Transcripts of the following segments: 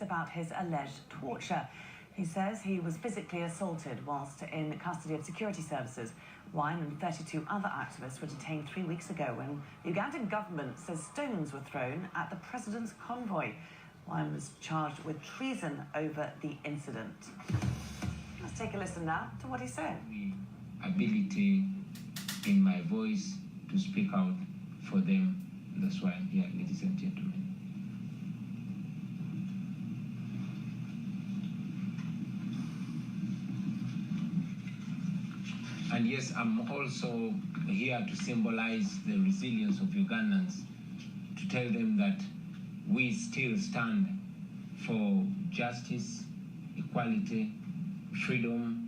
about his alleged torture. He says he was physically assaulted whilst in custody of security services. Wine and 32 other activists were detained 3 weeks ago when the Ugandan government says stones were thrown at the president's convoy. Wine was charged with treason over the incident. Let's take a listen now to what he said. Ability in my voice to speak out for them. That's why I'm here, ladies and gentlemen. And yes, I'm also here to symbolize the resilience of Ugandans, to tell them that we still stand for justice, equality, freedom,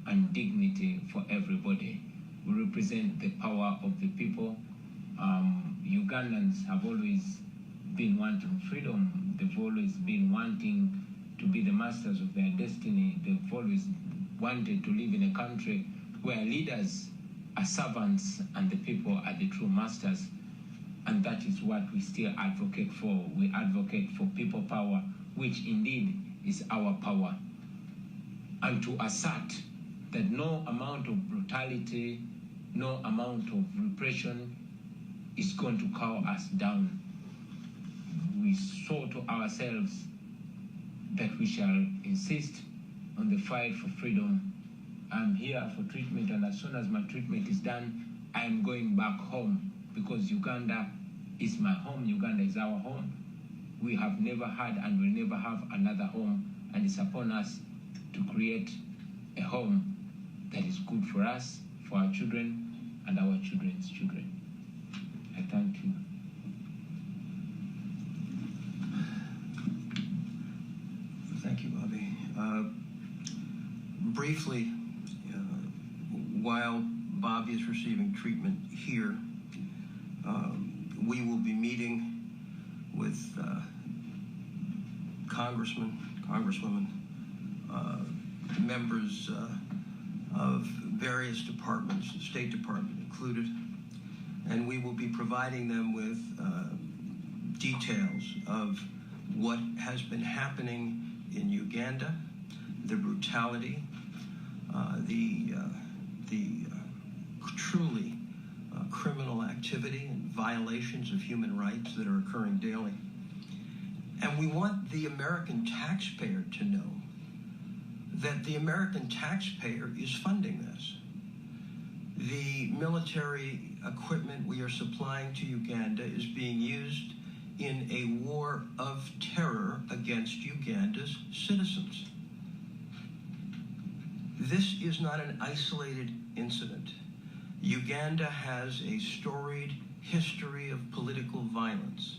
and dignity for everybody. We represent the power of the people. Ugandans have always been wanting freedom. They've always been wanting to be the masters of their destiny. They've always wanted to live in a country where leaders are servants and the people are the true masters. And that is what we still advocate for. We advocate for people power, which indeed is our power. And to assert that no amount of brutality, no amount of repression is going to cow us down. We saw to ourselves that we shall insist on the fight for freedom. I'm here for treatment, and as soon as my treatment is done, I am going back home, because Uganda is my home. Uganda is our home. We have never had and will never have another home, and it's upon us to create a home that is good for us, for our children, and our children's children. I thank you. Thank you, Bobby. Briefly, while Bobby is receiving treatment here, we will be meeting with congressmen, congresswomen, members of various departments, the State Department included, and we will be providing them with details of what has been happening in Uganda, the brutality, the truly criminal activity and violations of human rights that are occurring daily. And we want the American taxpayer to know that the American taxpayer is funding this. The military equipment we are supplying to Uganda is being used in a war of terror against Uganda's citizens. This is not an isolated incident. Uganda has a storied history of political violence,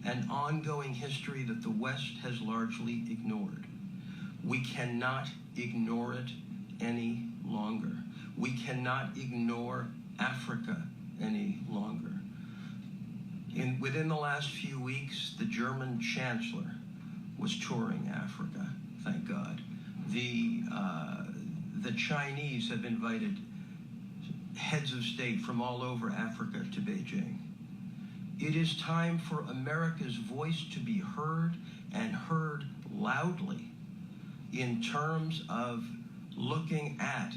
an ongoing history that the West has largely ignored. We cannot ignore it any longer. We cannot ignore Africa any longer. Within the last few weeks, the German chancellor was touring Africa, thank God. The Chinese have invited heads of state from all over Africa to Beijing. It is time for America's voice to be heard, and heard loudly, in terms of looking at,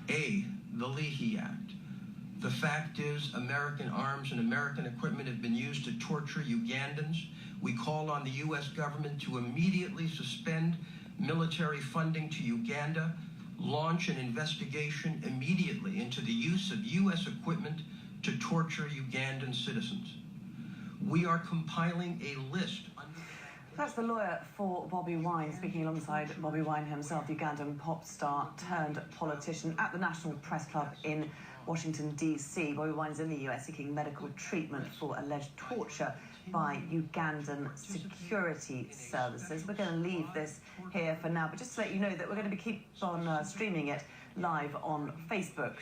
A, the Leahy Act. The fact is, American arms and American equipment have been used to torture Ugandans. We call on the U.S. government to immediately suspend military funding to Uganda, launch an investigation immediately into the use of U.S. equipment to torture Ugandan citizens. We are compiling a list. That's the lawyer for Bobi Wine, speaking alongside Bobi Wine himself, the Ugandan pop star turned politician, at the National Press Club in Washington, D.C. Bobi Wine's in the US seeking medical treatment for alleged torture by Ugandan security services. We're going to leave this here for now, but just to let you know that we're going to keep on streaming it live on Facebook.